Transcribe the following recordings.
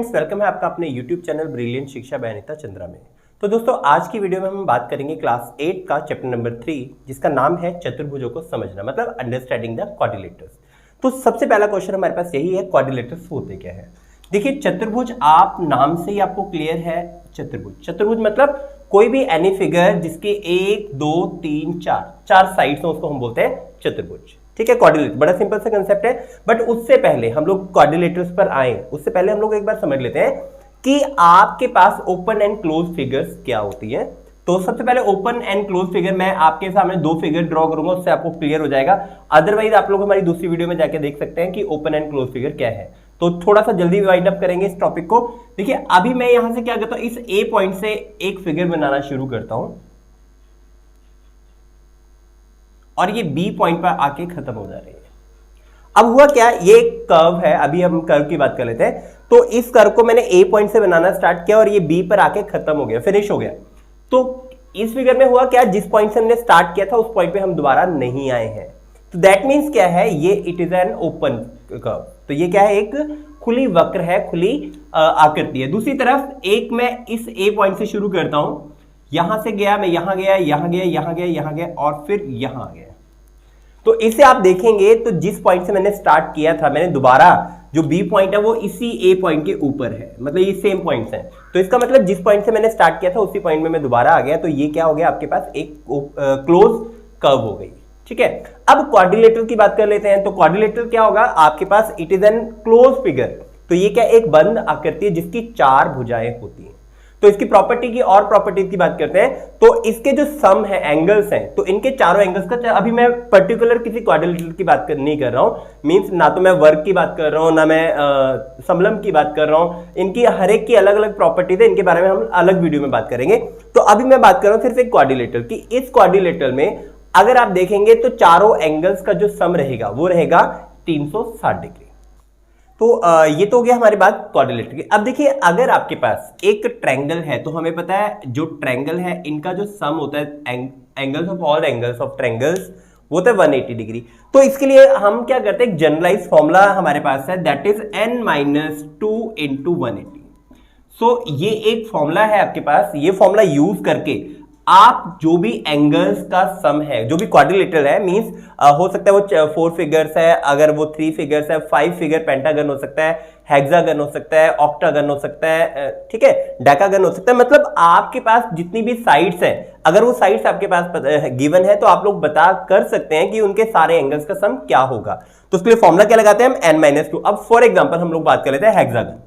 Friends, welcome है आपका अपने यूट्यूब चैनल ब्रिलियंट शिक्षा बाय अनीता चंद्रा में। तो दोस्तों, आज की वीडियो में हम बात करेंगे क्लास 8 का चैप्टर नंबर 3, जिसका नाम है चतुर्भुजों को समझना, मतलब अंडरस्टैंडिंग द क्वाड्रिलेटर्स। तो सबसे पहला क्वेश्चन हमारे पास यही है, क्वाड्रिलेटर्स होते क्या है। देखिए, चतुर्भुज आप नाम से ही आपको क्लियर है। चतुर्भुज मतलब कोई भी एनी फिगर जिसके 1 2 3 4 साइड्स हैं, उसको हम बोलते हैं चतुर्भुज। ठीक है, क्वाड्रिलेटर बड़ा सिंपल सा कंसेप्ट है। बट उससे पहले हम लोग क्वाड्रिलेटर्स पर आए, उससे पहले हम लोग एक बार समझ लेते हैं कि आपके पास ओपन एंड क्लोज फिगर्स क्या होती है। तो सबसे पहले ओपन एंड क्लोज फिगर मैं आपके सामने दो फिगर ड्रॉ करूंगा, उससे आपको क्लियर हो जाएगा। अदरवाइज आप लोग हमारी दूसरी वीडियो में जाके देख सकते हैं कि ओपन एंड क्लोज फिगर क्या है। तो थोड़ा सा जल्दी वाइंड अप करेंगे इस टॉपिक को। देखिए, अभी मैं यहां से क्या करता हूं, इस ए पॉइंट से एक फिगर बनाना शुरू करता हूं और ये बी पॉइंट पर आके खत्म हो जा रही है। अब हुआ क्या, ये एक कर्व है, अभी हम कर्व की बात कर लेते हैं। तो इस कर्व को मैंने ए पॉइंट से बनाना स्टार्ट किया और ये बी पर आके खत्म हो गया, फिनिश हो गया। तो इस फिगर में हुआ क्या, जिस पॉइंट से हमने स्टार्ट किया था उस पॉइंट पे हम दोबारा नहीं आए हैं। तो दैट मीन्स क्या है, ये it is an open curve. तो ये क्या है, एक खुली वक्र है, खुली आकृति है। दूसरी तरफ एक मैं इस ए पॉइंट से शुरू करता हूं, यहां से गया, मैं यहां गया, यहां गया, यहां गया, यहां गया और फिर यहां आ गया। तो इसे आप देखेंगे तो जिस पॉइंट से मैंने स्टार्ट किया था, मैंने दोबारा जो बी पॉइंट है वो इसी ए पॉइंट के ऊपर है, मतलब ये सेम पॉइंट्स हैं। तो इसका मतलब जिस पॉइंट से मैंने स्टार्ट किया था उसी पॉइंट में मैं दोबारा आ गया। तो ये क्या हो गया, आपके पास एक क्लोज कर्व हो गई। ठीक है, अब क्वाड्रिलेटरल की बात कर लेते हैं। तो क्वाड्रिलेटरल क्या होगा, आपके पास it is an close figure. तो ये क्या, एक बंद आकृति है जिसकी 4 भुजाएं होती हैं। तो इसकी प्रॉपर्टी की और प्रॉपर्टीज की बात करते हैं। तो इसके जो सम है, एंगल्स हैं, तो इनके चारों एंगल्स का, अभी मैं पर्टिकुलर किसी क्वाड्रिलेटरल की बात नहीं कर रहा हूं, मींस ना तो मैं वर्ग की बात कर रहा हूं, ना मैं समलम की बात कर रहा हूं। इनकी हर एक की अलग अलग प्रॉपर्टीज है, इनके बारे में हम अलग वीडियो में बात करेंगे। तो अभी मैं बात कर रहा हूं सिर्फ एक क्वाड्रिलेटरल की। इस क्वाड्रिलेटरल में अगर आप देखेंगे तो चारों एंगल्स का जो सम रहेगा वो रहेगा 360 डिग्री। तो ये तो हो गया हमारी बात क्वाड्रिलेटरल की। अब देखिए, अगर आपके पास एक ट्रायंगल है तो हमें पता है जो ट्रायंगल है इनका जो सम होता है, angles of all angles of triangles, वो होता है 180 डिग्री। तो इसके लिए हम क्या करते हैं, एक जनरलाइज फॉर्मूला हमारे पास है, दैट इज n-2 × 180। सो ये एक फॉर्मूला है आपके पास। ये फॉर्मूला यूज करके आप जो भी एंगल्स का सम है, जो भी क्वाड्रिलेटरल है, मींस हो सकता है वो 4 फिगर्स है, अगर वो 3 फिगर्स है, 5 फिगर पेंटागन हो सकता है, हेक्सागन हो सकता है, ऑक्टागन हो सकता है, ठीक है, डेकागन हो सकता है। मतलब आपके पास जितनी भी साइड्स हैं, अगर वो साइड्स आपके पास गिवन है तो आप लोग बता कर सकते हैं कि उनके सारे एंगल्स का सम क्या होगा। तो उसके लिए फॉर्मूला क्या लगाते हैं हम, n-2। अब फॉर एग्जाम्पल हम लोग बात कर लेते हैं हेक्सागन।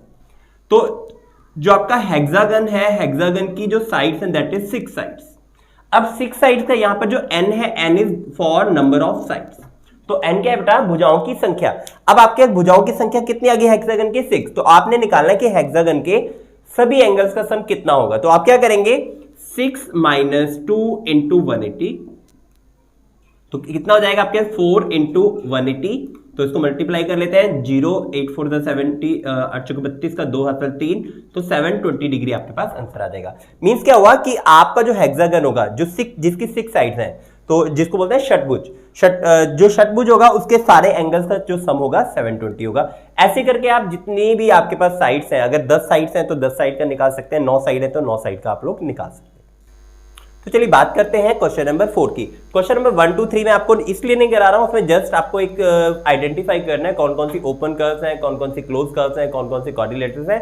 तो जो आपका हेक्सागन है, हेक्सागन की जो साइड्स हैं दैट इज 6 साइड्स। अब 6 साइड्स का यहां पर जो n है, n is for number of sides. तो n क्या है बेटा, भुजाओं की संख्या। अब आपके भुजाओं की संख्या कितनी आ गई हेक्सागन की, 6। तो आपने निकालना है कि हेक्सागन के सभी एंगल्स का सम कितना होगा। तो आप क्या करेंगे, 6 - 2 × 180। तो कितना हो जाएगा आपके 4 × 180। तो इसको मल्टीप्लाई कर लेते हैं, 0 8 4 70, 8 32 का 2 हाथ 3, तो 720 डिग्री आपके पास आंसर आ जाएगा। मींस क्या हुआ कि आपका जो हेक्सागन होगा, जो जिसकी 6 साइड्स हैं, तो जिसको बोलते हैं षटभुज, जो षटभुज होगा उसके सारे एंगल्स का जो सम होगा 720 होगा। ऐसे करके आप जितनी भी आपके पास साइड्स हैं, अगर 10 साइड्स हैं तो 10 साइड का निकाल सकते हैं, 9 साइड है तो 9 साइड का आप लोग निकाल सकते हैं। तो चलिए बात करते हैं क्वेश्चन नंबर 4 की। क्वेश्चन नंबर 1 2 3 में आपको इसलिए नहीं करा रहा हूं, उसमें जस्ट आपको एक आइडेंटिफाई करना है कौन कौन सी ओपन कर्व्स हैं, कौन कौन सी क्लोज कर्व्स हैं, कौन कौन सी क्वाड्रिलेटरल्स हैं।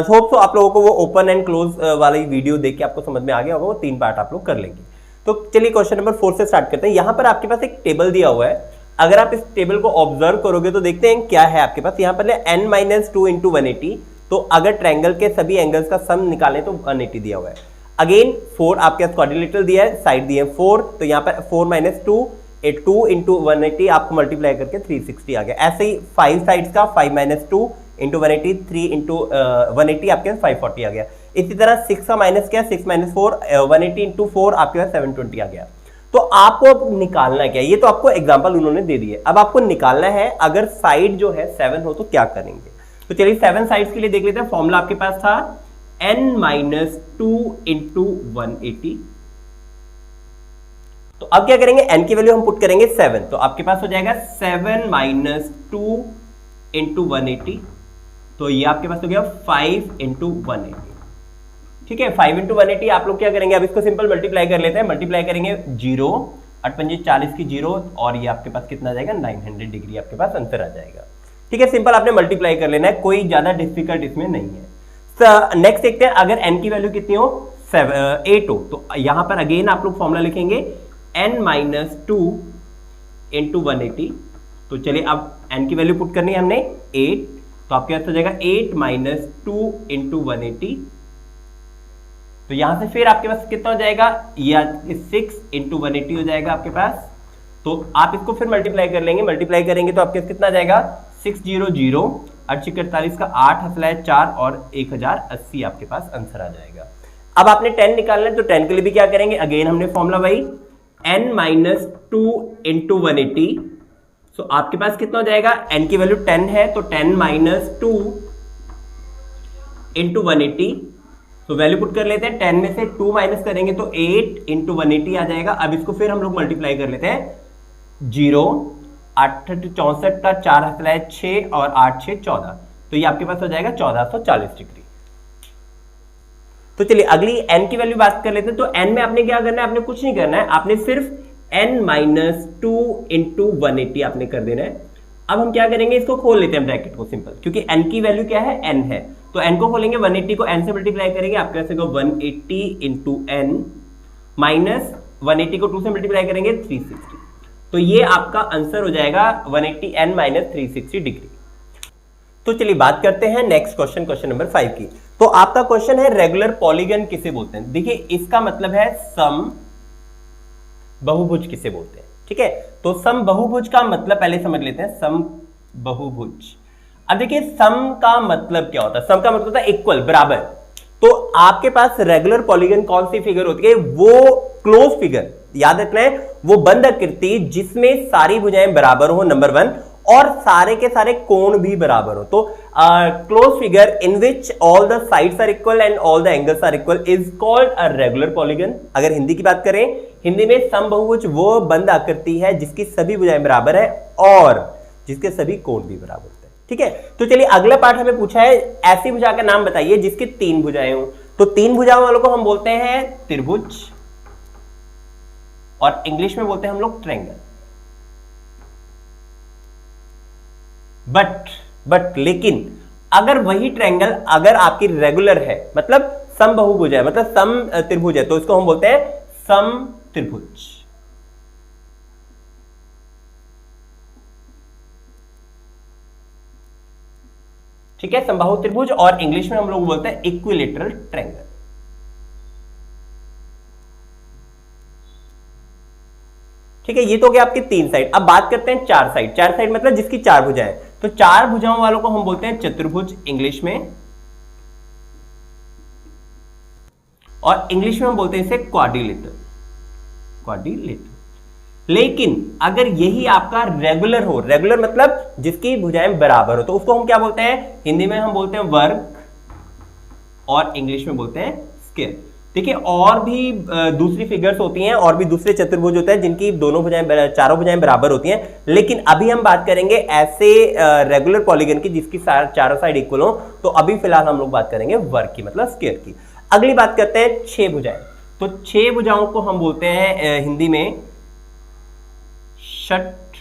होप सो आप लोगों को वो ओपन एंड क्लोज वाली वीडियो देख के आपको समझ में आ गया होगा। वो 3 पार्ट आप लोग कर लेंगे। तो चलिए क्वेश्चन नंबर 4 से स्टार्ट करते हैं। यहां पर आपके पास एक टेबल दिया हुआ है। अगर आप इस टेबल को ऑब्जर्व करोगे तो देखते हैं क्या है आपके पास। यहां पर n-2 × 180। तो अगर ट्रायंगल के सभी एंगल्स का सम निकालें तो 180 दिया हुआ है। अगेन 4 आपके पास क्वाड्रिलेटरल दिया है, साइड दिए 4। तो यहाँ पर 4 - 2 × 180 आपको मल्टीप्लाई करके 360 आ गया। ऐसे ही 5 साइड्स का 5 - 2 × 180, 3 × 180 आपके पास 540 आ गया। इसी तरह 6 का माइनस क्या, 6 - 4 180 × 4 आपके पास 720 आ गया। तो आपको अब निकालना क्या है, ये तो आपको एग्जाम्पल उन्होंने दे दिए। अब आपको निकालना है अगर साइड जो है 7 हो तो क्या करेंगे। तो चलिए 7 साइड्स के लिए देख लेते हैं। फॉर्मूला आपके पास था n-2 × 180। तो अब क्या करेंगे, n की वैल्यू हम पुट करेंगे 7। तो आपके पास हो जाएगा 7 - 2 × 180। तो ये आपके पास हो गया 5 इंटू 180। ठीक है, 5 इंटू 180 आप लोग क्या करेंगे, अब इसको सिंपल मल्टीप्लाई कर लेते हैं। मल्टीप्लाई करेंगे 0 8 5 40 की 0 और ये आपके पास कितना आ जाएगा 900 डिग्री आपके पास आंसर आ जाएगा। ठीक है, सिंपल आपने मल्टीप्लाई कर लेना है, कोई ज्यादा डिफिकल्ट इसमें नहीं है। नेक्स्ट देखते हैं, अगर n की वैल्यू कितनी हो 8 हो तो यहां पर अगेन आप लोग फॉर्मूला लिखेंगे n माइनस 2 इंटू 180। तो चलिए अब n की वैल्यू पुट करनी है हमने 8, तो आपके पास हो जाएगा 8 माइनस 2 इंटू 180। तो यहां से फिर आपके पास कितना हो जाएगा, या 6 इंटू 180 हो जाएगा आपके पास। तो आप इसको फिर मल्टीप्लाई कर लेंगे, मल्टीप्लाई करेंगे तो आपके पास कितना आ जाएगा 600 8 48 का 8 हसला 4 और 1080 आपके पास आंसर आ जाएगा। अब आपने 10 निकालना है, तो 10 के लिए भी क्या करेंगे, अगेन हमने फॉर्मूला वही n माइनस 2 इंटू 180। सो आपके पास कितना हो जाएगा, n की वैल्यू 10 है तो 10 माइनस 2 इंटू 180। तो वैल्यू पुट कर लेते हैं, 10 में से 2 माइनस करेंगे तो 8 इंटू 180 आ जाएगा। अब इसको फिर हम लोग मल्टीप्लाई कर लेते हैं 0 8 64 का 4 हसला 6 और 8 6 14, तो ये आपके पास हो जाएगा 1440 डिग्री। तो चलिए अगली n की वैल्यू बात कर लेते हैं। तो n में आपने क्या करना है, आपने कुछ नहीं करना है, आपने सिर्फ n माइनस 2 इंटू 180 आपने कर देना है। अब हम क्या करेंगे, इसको खोल लेते हैं ब्रैकेट को सिंपल, क्योंकि n की वैल्यू क्या है n है, तो n को खोलेंगे 180 को n से मल्टीप्लाई करेंगे, आपके पास 180 इंटू n माइनस 180 को 2 से मल्टीप्लाई करेंगे 360। तो ये आपका आंसर हो जाएगा 180 n माइनस 360 डिग्री। तो चलिए बात करते हैं नेक्स्ट क्वेश्चन, क्वेश्चन नंबर 5 की। तो आपका क्वेश्चन है रेगुलर पॉलीगन किसे बोलते हैं। देखिए इसका मतलब है सम बहुभुज किसे बोलते हैं। ठीक है, तो सम बहुभुज का मतलब पहले समझ लेते हैं, सम बहुभुज। अब देखिए सम का मतलब क्या होता है, सम का मतलब होता है इक्वल, बराबर। तो आपके पास रेगुलर पॉलीगन कौन सी फिगर होती है, वो क्लोज फिगर, याद रखना है, वो बंद आकृति जिसमें सारी भुजाएं बराबर हो, नंबर 1, और सारे के सारे कोण भी बराबर हो। तो closed figure in which all the sides are equal and all the angles are equal is called a regular polygon. अगर हिंदी की बात करें, हिंदी में सम बहुभुज वो बंद आकृति है जिसकी सभी भुजाएं बराबर है और जिसके सभी कोण भी बराबर होते हैं। ठीक है, तो चलिए अगला पार्ट हमें पूछा है ऐसी भुजा का नाम बताइए जिसकी 3 भुजाएं हो। तो 3 भुजाओं वालों को हम बोलते हैं त्रिभुज, और इंग्लिश में बोलते हैं हम लोग ट्रायंगल। बट लेकिन अगर वही ट्रायंगल अगर आपकी रेगुलर है, मतलब सम बहुभुज है, मतलब सम त्रिभुज है, तो इसको हम बोलते हैं सम त्रिभुज। ठीक है, समबाहु त्रिभुज, और इंग्लिश में हम लोग बोलते हैं इक्विलेटरल ट्रायंगल। ठीक है, ये तो गया आपकी 3 साइड। अब बात करते हैं 4 साइड। 4 साइड मतलब जिसकी 4 भुजाएं। तो 4 भुजाओं वालों को हम बोलते हैं चतुर्भुज इंग्लिश में, और इंग्लिश में हम बोलते हैं इसे क्वाड्रिलेटरल। लेकिन अगर यही आपका रेगुलर हो, रेगुलर मतलब जिसकी भुजाएं बराबर हो, तो उसको हम क्या बोलते हैं, हिंदी में हम बोलते हैं वर्ग और इंग्लिश में बोलते हैं स्क्वायर। देखिए और भी दूसरी फिगर्स होती हैं और भी दूसरे चतुर्भुज होते हैं जिनकी दोनों भुजाएं, चारों भुजाएं बराबर होती हैं, लेकिन अभी हम बात करेंगे ऐसे रेगुलर पॉलीगन की जिसकी चारों साइड इक्वल हो। तो अभी फिलहाल हम लोग बात करेंगे वर्ग की, मतलब स्क्वायर की। अगली बात करते हैं 6 भुजाएं। तो 6 भुजाओं को हम बोलते हैं हिंदी में षष्ठभुज।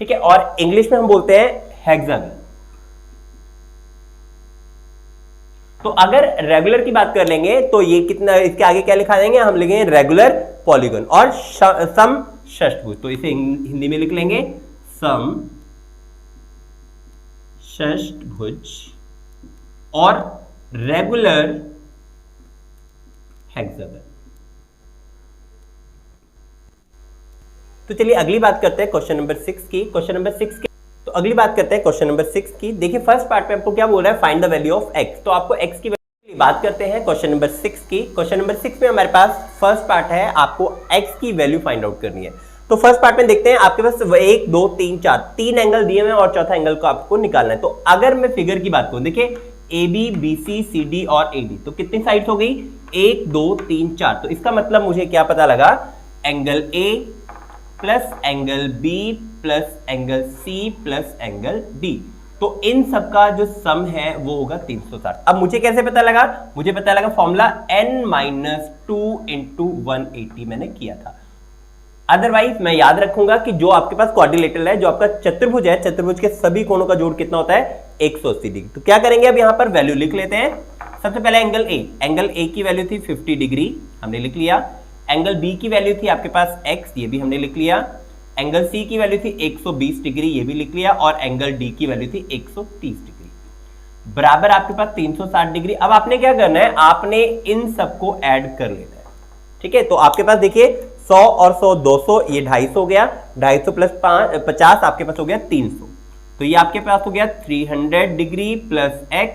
ठीक है, और इंग्लिश में हम बोलते हैं हेक्सागन। तो अगर रेगुलर की बात कर लेंगे तो ये कितना, इसके आगे क्या लिखा देंगे, हम लिखेंगे रेगुलर पॉलीगन, और सम षष्ठभुज, तो इसे हिंदी में लिख लेंगे सम षष्ठभुज और रेगुलर हेक्सागन। तो चलिए अगली बात करते हैं क्वेश्चन नंबर 6 की। क्वेश्चन नंबर 6 की, तो अगली बात करते हैं क्वेश्चन नंबर 6 की। देखिए फर्स्ट पार्ट में आपको क्या बोल रहा है, find the value of x। तो आपको x की वैल्यू बात करते हैं क्वेश्चन नंबर 6 की। क्वेश्चन नंबर 6 में हमारे पास फर्स्ट पार्ट है, आपको x की वैल्यू फाइंड आउट करनी है। तो फर्स्ट पार्ट में देखते हैं, आपके पास 1 2 3 4 3 एंगल दिए हुए हैं और चौथा एंगल को आपको निकालना है। तो अगर मैं फिगर की बात करूं, देखिए AB BC CD और AD, तो कितनी साइड्स हो गई, 1 2 3 4। तो इसका मतलब मुझे क्या पता लगा, angle A plus angle B plus angle C plus angle D. तो इन सब का जो सम है वो होगा 360। अब मुझे कैसे पता लगा? मुझे पता लगा फॉर्मूला n-2 इंटू 180 मैंने किया था। अदरवाइज मैं याद रखूंगा कि जो आपके पास क्वाड्रिलेटरल है, जो आपका चतुर्भुज है, चतुर्भुज के सभी कोणों का जोड़ कितना होता है? 180 डिग्री। तो क्या करेंगे, अब यहां पर वैल्यू लिख लेते हैं। सबसे पहले एंगल ए की वैल्यू थी 50 डिग्री, हमने लिख लिया। एंगल बी की वैल्यू थी आपके पास x, ये भी हमने लिख लिया। एंगल सी की वैल्यू थी 120 डिग्री, ये भी लिख लिया। और एंगल डी की वैल्यू थी 130 डिग्री, बराबर आपके पास 360 डिग्री। अब आपने क्या करना है, आपने इन सबको ऐड कर लेना है। ठीक है, तो आपके पास देखिए 100 और 100 200, ये 250 हो गया। 250 प्लस 50 आपके पास हो गया 300। तो ये आपके पास हो गया 300 डिग्री प्लस x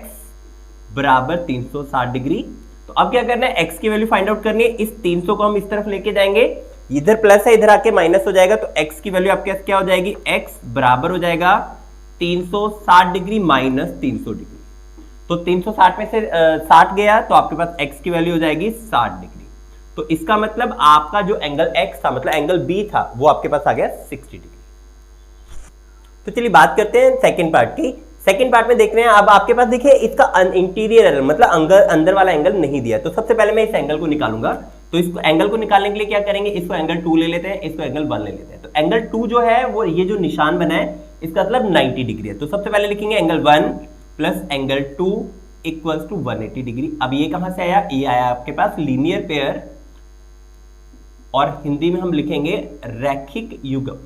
बराबर 360 डिग्री। तो अब क्या करना है, x की वैल्यू फाइंड आउट करनी है। इस 300 को हम इस तरफ लेके जाएंगे, इधर प्लस है, इधर आके माइनस हो जाएगा। तो x की वैल्यू आपके पास क्या हो जाएगी, x बराबर हो जाएगा 360 डिग्री माइनस 300 डिग्री। तो 360 में से 60 गया तो आपके पास x की वैल्यू हो जाएगी 60 डिग्री। तो इसका मतलब आपका जो एंगल x था, मतलब एंगल b था, वो आपके पास आ गया 60 डिग्री। तो चलिए बात करते हैं सेकंड पार्ट की। सेकंड पार्ट में देख रहे हैं, अब आपके पास देखिए इसका इंटीरियर मतलब अंदर वाला एंगल नहीं दिया। तो सबसे पहले मैं इस एंगल को निकालूंगा। तो इस एंगल को निकालने के लिए क्या करेंगे, इसको एंगल 2 ले लेते हैं, इसको एंगल 1 ले लेते हैं। तो एंगल 2 जो है वो ये जो निशान बना है इसका मतलब 90 डिग्री है। तो सबसे पहले लिखेंगे angle 1 plus angle 2 equals to 180 degree. अब ये कहां से आया, ये आया आपके पास लीनियर पेयर, और हिंदी में हम लिखेंगे रैखिक युग्म।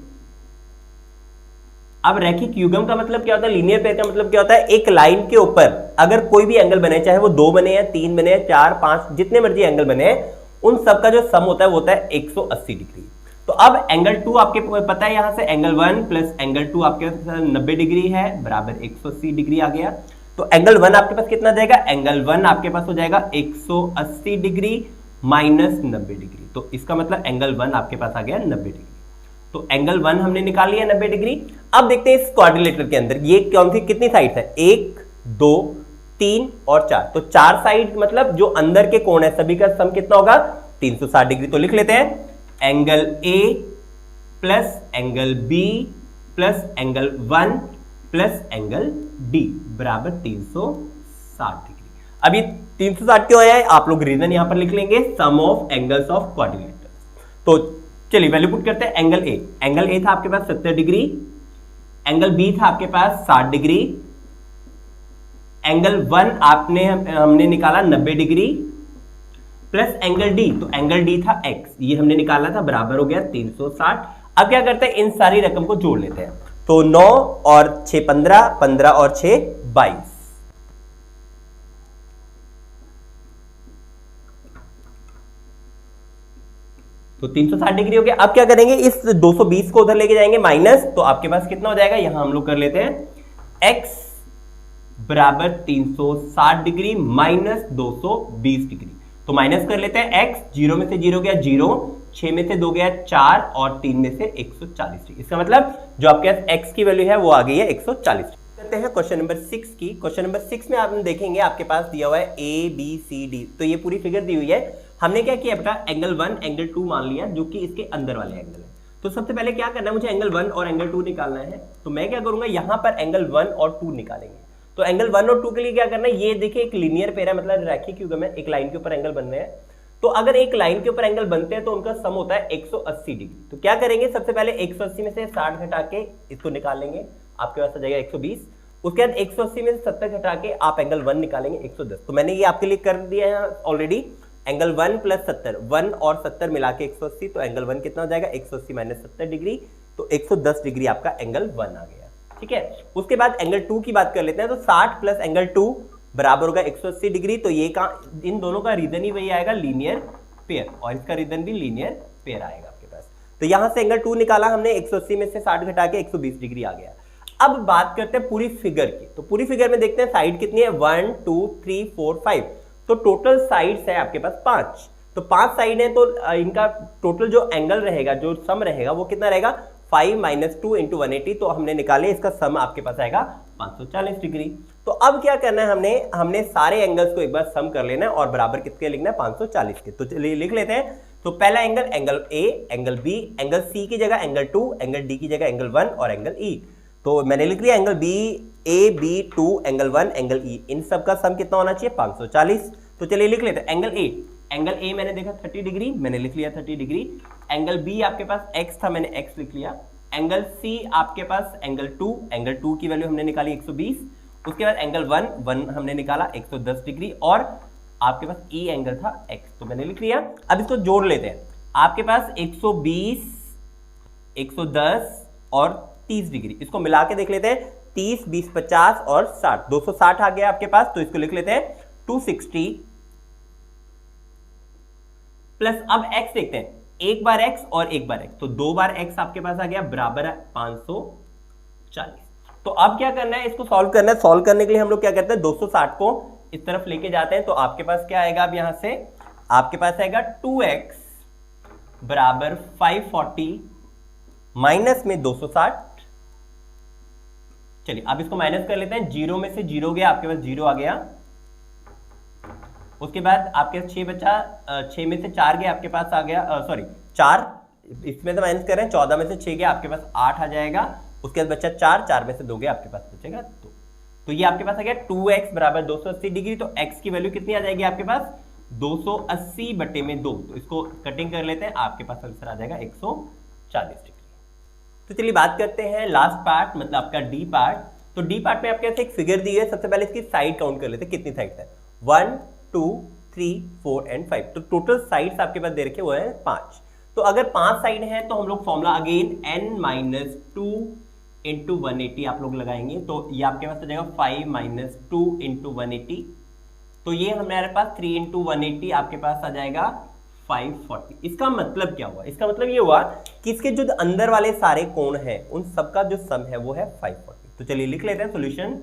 अब रैखिक युग्म का मतलब क्या होता है, लीनियर पेयर का मतलब क्या होता है, एक लाइन के ऊपर अगर कोई भी एंगल बने, चाहे वो 2 बने हैं, 3 बने हैं, 4 5 जितने मर्जी एंगल बने हैं, उन सब का जो सम होता है वो होता है 180 डिग्री। तो अब एंगल 2 आपके पता है, यहां से एंगल 1 प्लस एंगल 2 आपके पास 90 डिग्री है, बराबर 180 डिग्री आ गया। तो एंगल 1 आपके पास कितना जाएगा, एंगल 1 आपके पास हो जाएगा 180 डिग्री माइनस 90 डिग्री। तो इसका मतलब एंगल 1 आपके पास आ गया 90 डिग्री। तो एंगल 1 हमने निकाल लिया 90 डिग्री। अब देखते हैं इस क्वाड्रिलेटर के अंदर ये कौन सी कितनी साइड है, 1 2 3 और 4। तो 4 साइड मतलब जो अंदर के कोण है सभी का सम कितना होगा, 360 डिग्री। तो लिख लेते हैं angle A plus angle B plus angle 1 plus angle D बराबर 360 डिग्री। अब ये 360 क्यों आया है, आप लोग रीजन यहां पर लिख लेंगे, sum of angles of quadrilateral. तो चलिए वैल्यू पुट करते हैं। एंगल ए था आपके पास 70 डिग्री, एंगल बी था आपके पास 60 डिग्री, एंगल 1 हमने निकाला 90 डिग्री प्लस एंगल डी, तो एंगल डी था x, ये हमने निकाला था, बराबर हो गया 360। अब क्या करते हैं, इन सारी रकम को जोड़ लेते हैं। तो 9 और 6 15, 15 और 6 22। तो 360 डिग्री हो गया। अब क्या करेंगे, इस 220 को उधर लेके जाएंगे माइनस, तो आपके पास कितना हो जाएगा, यहां हम लोग कर लेते हैं x बराबर 360 डिग्री माइनस 220 डिग्री। तो माइनस कर लेते हैं x, 0 में से 0 गया 0, 6 में से 2 गया 4 और 3 में से 140 डिग्री। इसका मतलब जो आपके पास x की वैल्यू है वो आ गई है 140 डिग्री। करते हैं क्वेश्चन नंबर 6 की। क्वेश्चन नंबर 6 में आप देखेंगे आपके पास दिया हुआ है a b c d। तो ये पूरी फिगर दी हुई है। हमने क्या किया बेटा, एंगल 1 एंगल 2 मान लिया जो कि इसके अंदर वाले एंगल है। तो सबसे पहले क्या करना है, मुझे एंगल 1 और एंगल 2 निकालना है। तो मैं क्या करूंगा, यहां पर एंगल 1 और 2 निकालेंगे। तो एंगल 1 और 2 के लिए क्या करना है, ये देखिए एक लीनियर पेयर है, मतलब रैखिक युग्म है, एक लाइन के ऊपर एंगल बन रहे हैं। तो अगर एक लाइन के ऊपर एंगल बनते हैं तो उनका सम होता है 180 डिग्री। तो क्या करेंगे, सबसे पहले 180 में से 60 घटा के इसको निकाल लेंगे, आपके पास आ जाएगा 120। उसके बाद 180 में से 70 घटा के आप एंगल 1 निकालेंगे 110। तो मैंने ये आपके लिए कर दिया है ऑलरेडी। एंगल 1 प्लस 70, 1 और 70 मिला के 180। तो एंगल 1 कितना हो जाएगा, 180 माइनस 70 डिग्री, तो 110 डिग्री आपका एंगल 1 आ गया। ठीक है, उसके बाद एंगल 2 की बात कर लेते हैं। तो 60 प्लस एंगल 2 बराबर होगा 180 डिग्री। तो ये का इन दोनों का रीजन ही वही आएगा, लीनियर पेयर, और इसका रीजन भी लीनियर पेयर आएगा आपके पास। तो यहां से एंगल 2 निकाला हमने, 180 में से 60 घटा के 120 डिग्री आ गया। अब बात करते हैं पूरी फिगर की। तो पूरी फिगर में देखते हैं साइड कितनी है, 1 2 3 4 5। तो टोटल साइड्स है आपके पास 5। तो 5 साइड है, तो इनका टोटल जो एंगल रहेगा, जो सम रहेगा वो कितना रहेगा, 5 माइनस 2 इंटू 180। तो हमने निकाले, इसका सम आपके पास आएगा 540 डिग्री। तो अब क्या करना है, हमने सारे एंगल्स को एक बार सम कर लेना है और बराबर कितने लिखना है, 540 के। तो चलिए लिख लेते हैं। तो पहला angle angle A, angle B, angle C की जगह एंगल 2, एंगल डी की जगह एंगल 1 और एंगल ई। तो मैंने लिख लिया angle B A B 2 angle 1 angle E, इन सब का सम कितना होना चाहिए 540। तो चलिए लिख लेते हैं एंगल ए, एंगल ए मैंने देखा 30 डिग्री, मैंने लिख लिया 30 डिग्री। एंगल बी आपके पास x था, मैंने x लिख लिया। एंगल सी आपके पास एंगल 2, एंगल 2 की वैल्यू हमने निकाली 120। उसके बाद एंगल 1 हमने निकाला 110 डिग्री और आपके पास ई एंगल था x, तो मैंने लिख लिया। अब इसको जोड़ लेते हैं। आपके पास 120, 110 और 30 डिग्री, इसको मिला के देख लेते हैं। 30, 20, 50 और 60, 260 आ गया आपके पास, तो इसको लिख लेते हैं 260 प्लस अब x देखते हैं, एक बार x और एक बार x, तो 2 बार x आपके पास आ गया बराबर 540। तो अब क्या करना है, इसको सॉल्व करना है। सॉल्व करने के लिए हम लोग क्या करते हैं, 260 को इस तरफ लेके जाते हैं। तो आपके पास क्या आएगा, अब यहां से आपके पास आएगा 2x बराबर 540 माइनस में 260। चलिए अब इसको माइनस कर लेते हैं। 0 में से 0 गया, आपके पास 0 आ गया। उसके बाद आपके 6 बचा, 6 में से 4 गया, आपके पास आ गया 4, इसमें से माइनस कर रहे हैं। 14 में से 6 गया, आपके पास 8 आ जाएगा। उसके बाद बचा 4 में से 2 गया, आपके पास बचेगा 2। तो ये आपके पास आ गया 2x बराबर 280 डिग्री। तो x की वैल्यू कितनी आ जाएगी आपके पास 280 बटे में 2। तो इसको कटिंग कर लेते हैं, आपके पास आंसर आ जाएगा 140 डिग्री। तो चलिए बात करते हैं लास्ट पार्ट, मतलब आपका डी पार्ट। तो डी पार्ट में आपके पास एक फिगर दी है। सबसे पहले इसकी साइड काउंट कर लेते हैं, कितनी साइड है 1 2 3 4 एंड 5। तो टोटल साइड्स आपके पास दे रखे वो है 5। तो अगर 5 साइड है तो हम लोग फॉर्मूला अगेन n-2 इंटू 180 आप लोग लगाएंगे। तो ये आपके पास आ जाएगा 5 - 2 इंटू 180। तो ये हमारे पास 3 इंटू 180 आपके पास आ जाएगा 540। इसका मतलब क्या हुआ, इसका मतलब ये हुआ कि इसके जो अंदर वाले सारे कोण हैं उन सबका जो सम है वो है 540। तो चलिए लिख लेते हैं solution.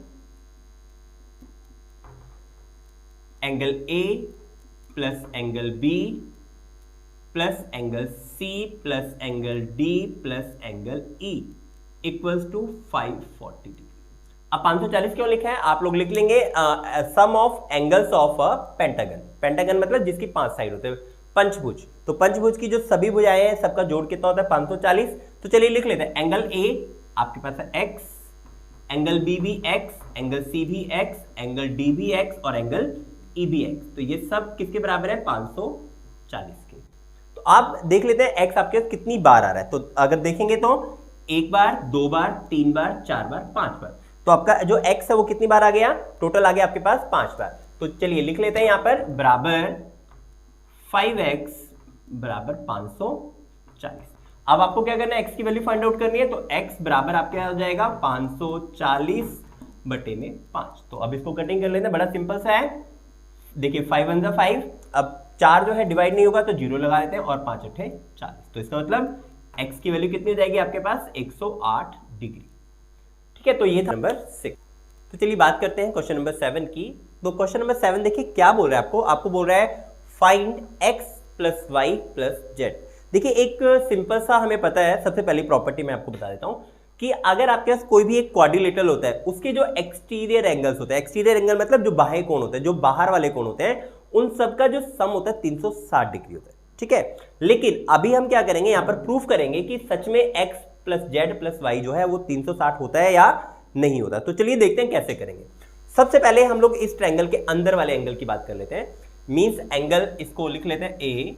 Angle A plus angle B plus angle C plus angle D plus angle E equals to 540 degree. अब 540 क्यों लिखा है, आप लोग लिख लेंगे sum of angles of a pentagon. Pentagon मतलब जिसकी 5 साइड होते हैं, पंचभुज। तो पंचभुज की जो सभी भुजाएं हैं सबका जोड़ कितना होता है 540। तो चलिए लिख लेते हैं एंगल ए आपके पास है x, एंगल बी भी x, एंगल सी भी x, एंगल डी भी x और एंगल ई भी x। तो ये सब किसके बराबर है 540 के। तो आप देख लेते हैं x आपके पास कितनी बार आ रहा है। तो अगर देखेंगे तो 1 बार 2 बार 3 बार 4 बार 5 बार। तो आपका जो x है वो कितनी बार आ गया, टोटल आ गया आपके पास 5 बार। तो चलिए लिख लेते हैं यहां पर बराबर 5x बराबर 540। अब आपको क्या करना है, x की वैल्यू फाइंड आउट करनी है। तो x बराबर आपके आ जाएगा 540 बटे में 5। तो अब इसको कटिंग कर लेते हैं, बड़ा सिंपल सा है। देखिए 5 1 5, अब 4 जो है डिवाइड नहीं होगा तो 0 लगा देते हैं और 5 8 40। तो इसका मतलब x की वैल्यू कितनी हो जाएगी आपके पास 108 डिग्री। ठीक है, तो ये था नंबर 6। तो चलिए बात करते हैं क्वेश्चन नंबर 7 की। तो क्वेश्चन नंबर 7 देखिए क्या बोल रहा है आपको बोल रहा है find x plus Y plus Z. देखिए एक सिंपल सा हमें पता है, सबसे पहली प्रॉपर्टी मैं आपको बता देता हूं कि अगर आपके पास कोई भी एक क्वाड्रिलेटरल होता है उसके जो एक्सटीरियर एंगल्स होते हैं, एक्सटीरियर एंगल मतलब जो बाह्य कोण होते हैं, जो बाहर वाले कोण होते हैं, उन सबका जो सम होता है 360 डिग्री होता है। ठीक है, लेकिन अभी हम क्या करेंगे, यहां पर प्रूफ करेंगे कि सच में x plus Z plus Y जो है वो 360 होता है या नहीं होता। तो चलिए देखते हैं कैसे करेंगे। सबसे पहले हम लोग इस ट्रायंगल के अंदर वाले एंगल की बात कर लेते हैं। मींस एंगल इसको लिख लेते हैं ए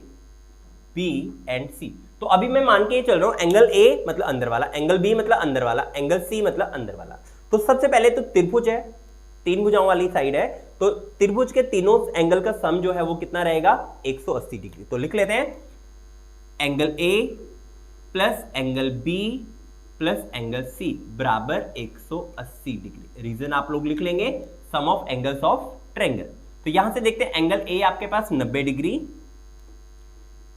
बी एंड सी। तो अभी मैं मान के चल रहा हूं एंगल ए मतलब अंदर वाला, एंगल बी मतलब अंदर वाला, एंगल सी मतलब अंदर वाला। तो सबसे पहले तो त्रिभुज है, 3 भुजाओं वाली साइड है, तो त्रिभुज के तीनों एंगल का सम जो है वो कितना रहेगा 180 डिग्री। तो लिख लेते हैं angle A plus angle B plus angle C बराबर 180 डिग्री। रीजन आप लोग लिख लेंगे sum of angles of triangle. तो यहां से देखते हैं एंगल ए आपके पास 90 डिग्री,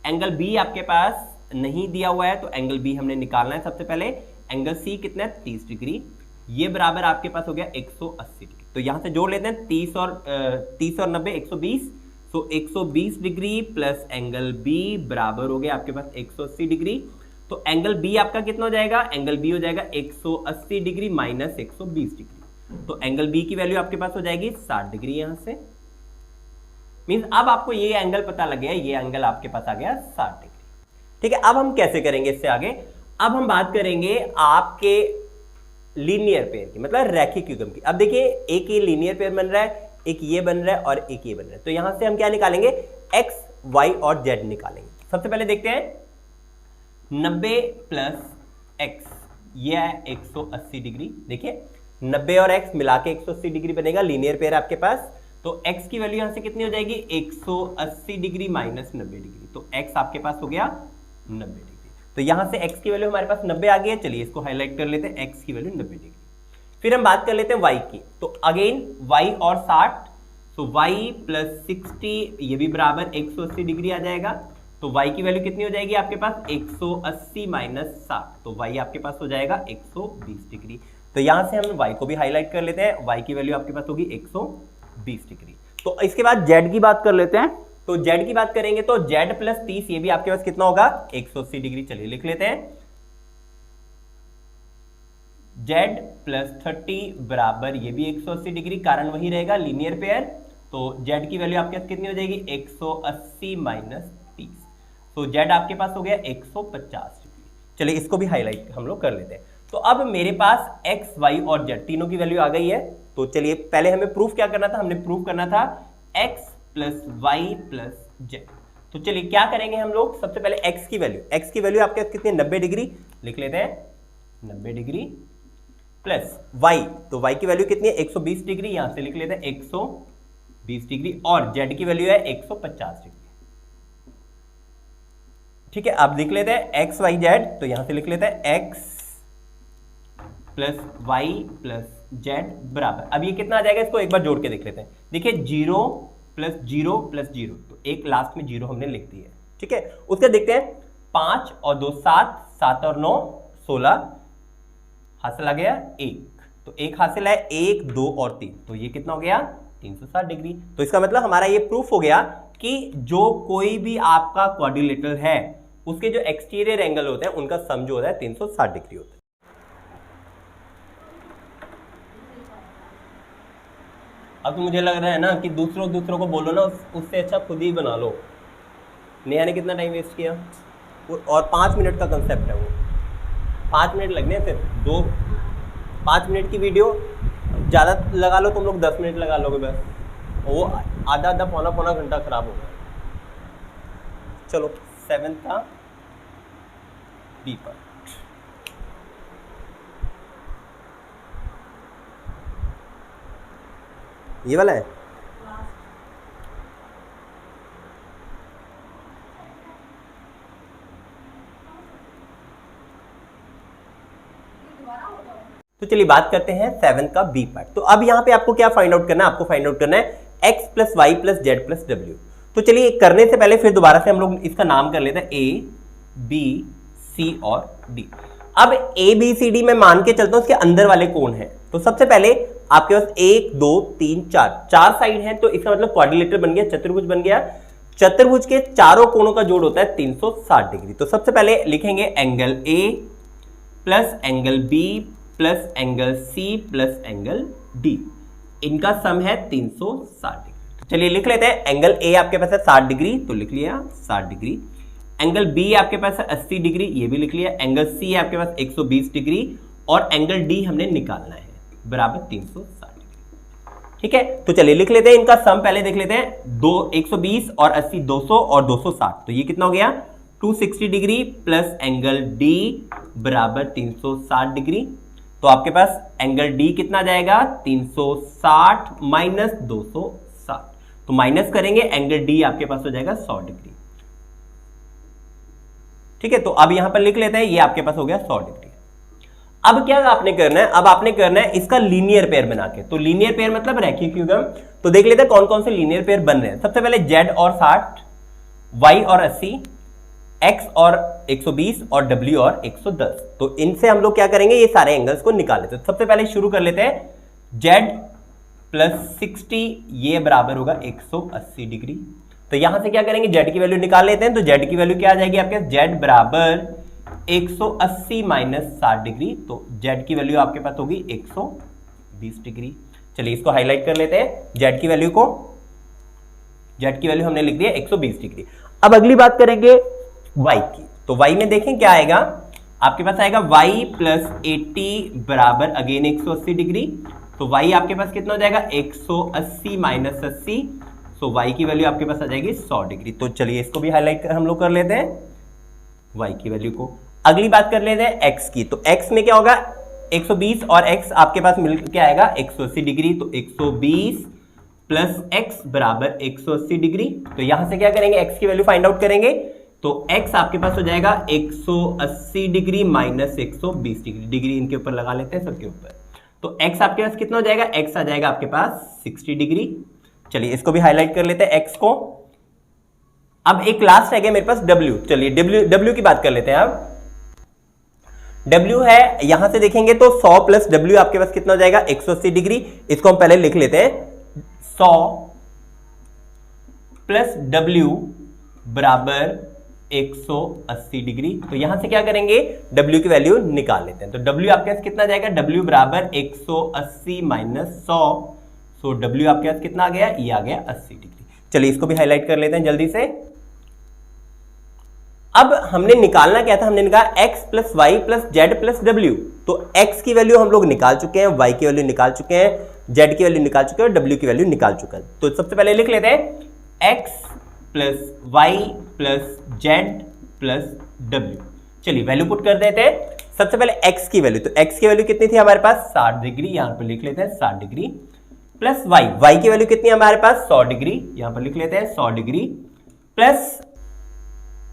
एंगल बी आपके पास नहीं दिया हुआ है तो एंगल बी हमने निकालना है सबसे पहले। एंगल सी कितना है 30 डिग्री, ये बराबर आपके पास हो गया 180 डिग्री। तो यहां से जोड़ लेते हैं 30 और 90 120। सो 120 डिग्री प्लस एंगल बी बराबर हो गया आपके पास 180 डिग्री। तो एंगल बी आपका कितना हो जाएगा, एंगल बी हो जाएगा 180 डिग्री माइनस 120 डिग्री। तो एंगल बी की वैल्यू आपके पास हो जाएगी 60 डिग्री। यहां से मींस अब आपको ये एंगल पता लग गया, ये एंगल आपके पास आ गया 60 डिग्री। ठीक है, अब हम कैसे करेंगे इससे आगे, अब हम बात करेंगे आपके लीनियर पेयर की, मतलब रैखिक युग्म की। अब देखिए एक ये लीनियर पेयर बन रहा है, एक ये बन रहा है और एक ये बन रहा है, तो यहां से हम क्या निकालेंगे, एक्स वाई और जेड निकालेंगे। सबसे पहले देखते हैं 90 प्लस एक्स, ये है 180 डिग्री। देखिए 90 और x मिला के 180 डिग्री बनेगा, लीनियर पेयर आपके पास। तो x की वैल्यू यहां से कितनी हो जाएगी, 180 डिग्री माइनस 90 डिग्री, तो x आपके पास हो गया 90 डिग्री। तो यहां से x की वैल्यू हमारे पास 90 आ गई है। चलिए इसको हाईलाइट कर लेते हैं, x की वैल्यू 90 डिग्री। फिर हम बात कर लेते हैं y की, तो अगेन y और 60, तो y प्लस 60 ये भी बराबर 180 डिग्री आ जाएगा। तो y की वैल्यू कितनी हो जाएगी आपके पास, 180 माइनस 60, तो y आपके पास हो जाएगा 120 डिग्री। तो यहां से हम y को भी हाईलाइट कर लेते हैं, y की वैल्यू आपके पास होगी 120 डिग्री। तो इसके बाद z की बात कर लेते हैं, तो z की बात करेंगे तो z प्लस 30 ये भी आपके पास कितना होगा, 180 डिग्री। चलिए लिख लेते हैं, z प्लस 30 बराबर ये भी 180 डिग्री, कारण वही रहेगा लीनियर पेयर। तो z की वैल्यू आपके पास कितनी हो जाएगी, 180 माइनस 30, तो z आपके पास हो गया 150 डिग्री। चलिए इसको भी हाईलाइट हम लोग कर लेते हैं। तो अब मेरे पास x, y और z तीनों की वैल्यू आ गई है। तो चलिए पहले हमें प्रूफ क्या करना था, हमने प्रूफ करना था x plus Y plus z। तो चलिए क्या करेंगे हम लोग, सबसे पहले x की वैल्यू आपके पास कितनी, 90 डिग्री, लिख लेते हैं 90 डिग्री प्लस y, तो y की वैल्यू कितनी है, 120 डिग्री, यहां से लिख लेते हैं 120 डिग्री, और z की वैल्यू है 150 डिग्री। ठीक है, अब लिख लेते हैं x y z, तो यहां से लिख लेते हैं x plus Y plus Z बराबर, अब ये कितना आ जाएगा, इसको एक बार जोड़ के देख लेते हैं। देखिए 0 प्लस 0 प्लस 0, तो एक लास्ट में 0 हमने लिख दी है। ठीक है, उसके देखते हैं 5 और 2 7, 7 और 9 16, हासिल आ गया 1, तो एक हासिल है 1 2 और 3, तो ये कितना हो गया 360 डिग्री। तो इसका मतलब हमारा ये प्रूफ हो गया कि जो कोई भी आपका क्वाड्रिलेटरल है उसके जो एक्सटीरियर एंगल होते हैं उनका सम जो होता है 360 डिग्री होता है। अब तो मुझे लग रहा है ना कि दूसरों को बोलो ना, उससे अच्छा खुद ही बना लो। नेहा ने कितना टाइम वेस्ट किया, और 5 मिनट का कंसेप्ट है वो, 5 मिनट लगने हैं सिर्फ, 5 मिनट की वीडियो, ज़्यादा लगा लो तुम लोग 10 मिनट लगा लोगे बस, वो आधा पौना घंटा खराब होगा। चलो 7 का बी पर, ये वाला है। तो चलिए बात करते हैं 7 का बी पार्ट। तो अब यहां पे आपको क्या फाइंड आउट करना है, आपको फाइंड आउट करना है x plus Y plus Z plus W. तो चलिए करने से पहले फिर दोबारा से हम लोग इसका नाम कर लेते हैं ए बी सी और डी। अब ए बी सी डी में मान के चलता हूं इसके अंदर वाले कौन है। तो सबसे पहले आपके पास 1 2 3 4 साइड है, तो इसका मतलब क्वाड्रिलेटर बन गया, चतुर्भुज बन गया। चतुर्भुज के चारों कोणों का जोड़ होता है 360 डिग्री। तो सबसे पहले लिखेंगे angle A plus angle B plus angle C plus angle D, इनका सम है 360 डिग्री। तो चलिए लिख लेते हैं, एंगल ए आपके पास है 60 डिग्री, तो लिख लिया 60 डिग्री। एंगल बी आपके पास है 80 डिग्री, ये भी लिख लिया। एंगल सी आपके पास 120 डिग्री, और एंगल डी हमने निकालना है बराबर 360 डिग्री। ठीक है, तो चलिए लिख लेते हैं इनका सम, पहले देख लेते हैं। 120 और 80 200 और 260, तो ये कितना हो गया 260 डिग्री प्लस एंगल डी बराबर 360 डिग्री। तो आपके पास एंगल डी कितना जाएगा 360 माइनस 260, तो माइनस करेंगे एंगल डी आपके पास हो जाएगा 100 डिग्री। ठीक है, तो अब यहां पर लिख लेते हैं, ये आपके पास हो गया 100 डिग्री। अब क्या आपने करना है, अब आपने करना है इसका लीनियर पेयर बना के। तो लीनियर पेयर मतलब रैखिक युग्म। तो देख लेते हैं कौन कौन से लीनियर पेयर बन रहे हैं। सबसे पहले z और 60, y और 80, x और 120 और w और 110। तो इनसे हम लोग क्या करेंगे, ये सारे एंगल्स को निकाल लेते हैं। सबसे पहले शुरू कर लेते हैं, z प्लस 60 ये बराबर होगा 180 डिग्री। तो यहां से क्या करेंगे, z की वैल्यू निकाल लेते हैं। तो z की वैल्यू क्या आ जाएगी आपके, z बराबर 180 माइनस 60 डिग्री, तो z की वैल्यू आपके पास होगी 120 डिग्री। चलिए इसको हाईलाइट कर लेते हैं, z की वैल्यू को जेड की वैल्यू हमने लिख दी है 120 डिग्री। अब अगली बात करेंगे वाई की। तो वाई में देखें क्या आएगा, आपके पास आएगा y प्लस 80 बराबर अगेन 180 डिग्री। तो y आपके पास कितना हो जाएगा 180 माइनस 80, सो y की वैल्यू आपके पास आ जाएगी 100 डिग्री। तो चलिए इसको भी हाईलाइट हम लोग कर लेते हैं y की वैल्यू को। अगली बात कर लेते हैं x की। तो x में क्या होगा 120 और x आपके पास मिल के आएगा 180 डिग्री। तो 120 प्लस x बराबर 180 डिग्री। तो यहां से क्या करेंगे x की वैल्यू फाइंड आउट करेंगे। तो x आपके पास हो जाएगा 180 डिग्री माइनस 120 डिग्री, डिग्री इनके ऊपर लगा लेते हैं सबके ऊपर। तो x आपके पास कितना हो जाएगा, x आ जाएगा आपके पास 60 डिग्री। चलिए इसको भी हाईलाइट कर लेते हैं x को। अब एक लास्ट है मेरे पास w। चलिए w की बात कर लेते हैं। अब w है, यहां से देखेंगे तो 100 प्लस w आपके पास कितना हो जाएगा 180 डिग्री। इसको हम पहले लिख लेते हैं 100 प्लस w बराबर 180 डिग्री। तो यहां से क्या करेंगे w की वैल्यू निकाल लेते हैं। तो w आपके पास कितना जाएगा, w बराबर 180 माइनस 100, सो w आपके पास कितना आ गया, ये आ गया 80 डिग्री। चलिए इसको भी हाईलाइट कर लेते हैं जल्दी से। अब हमने निकालना क्या था, हमने निकाला x plus Y plus Z plus W. तो x की वैल्यू हम लोग निकाल चुके हैं, y की वैल्यू निकाल चुके हैं, z की वैल्यू निकाल चुके हैं और w की वैल्यू निकाल चुके हैं। तो सबसे पहले लिख लेते हैं x plus Y plus Z plus W. चलिए वैल्यू पुट कर देते हैं। सबसे पहले x की वैल्यू, तो x की वैल्यू कितनी थी हमारे पास 60 डिग्री, यहां पर लिख लेते हैं 60 डिग्री, प्लस y की वैल्यू कितनी है हमारे पास 100 डिग्री, यहां पर लिख लेते हैं 100 डिग्री, प्लस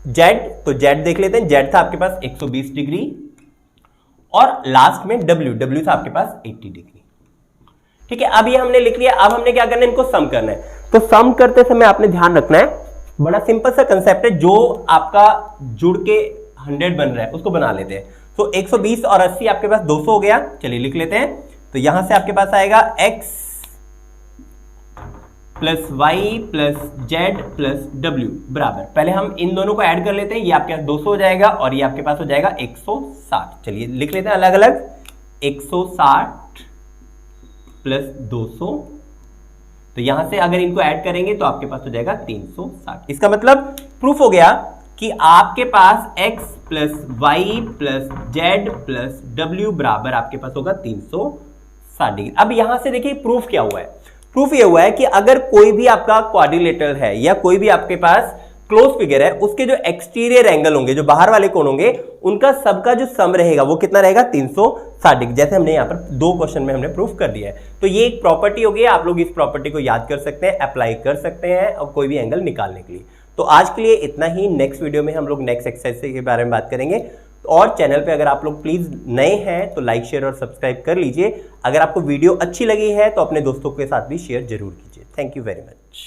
z, तो z देख लेते हैं, z था आपके पास 120 डिग्री, और लास्ट में w था आपके पास 80 डिग्री। ठीक है, अब ये हमने लिख लिया। अब हमने क्या करना है, इनको सम करना है। तो सम करते समय आपने ध्यान रखना है, बड़ा सिंपल सा कंसेप्ट है, जो आपका जुड़ के 100 बन रहा है उसको बना लेते हैं। तो 120 और 80 आपके पास 200 हो गया। चलिए लिख लेते हैं। तो यहां से आपके पास आएगा x plus Y plus Z plus W बराबर, पहले हम इन दोनों को ऐड कर लेते हैं, ये आपके पास 200 हो जाएगा और ये आपके पास हो जाएगा 160। चलिए लिख लेते हैं अलग अलग, 160 प्लस 200, तो यहां से अगर इनको ऐड करेंगे तो आपके पास हो जाएगा 360। इसका मतलब प्रूफ हो गया कि आपके पास x plus Y plus Z plus W बराबर आपके पास होगा 360 डिग्री। अब यहां से देखिए प्रूफ क्या हुआ है, प्रूफ ये हुआ है कि अगर कोई भी आपका क्वाड्रिलेटरल है या कोई भी आपके पास क्लोज फिगर है, उसके जो एक्सटीरियर एंगल होंगे, जो बाहर वाले कोण होंगे, उनका सबका जो सम रहेगा वो कितना रहेगा 360 डिग्री, जैसे हमने यहाँ पर 2 क्वेश्चन में हमने प्रूफ कर दिया है। तो ये एक प्रॉपर्टी होगी, आप लोग इस प्रॉपर्टी को याद कर सकते हैं, अप्लाई कर सकते हैं और कोई भी एंगल निकालने के लिए। तो आज के लिए इतना ही। नेक्स्ट वीडियो में हम लोग नेक्स्ट एक्सरसाइज के बारे में बात करेंगे। और चैनल पे अगर आप लोग प्लीज नए हैं तो लाइक शेयर और सब्सक्राइब कर लीजिए। अगर आपको वीडियो अच्छी लगी है तो अपने दोस्तों के साथ भी शेयर जरूर कीजिए। Thank you very much.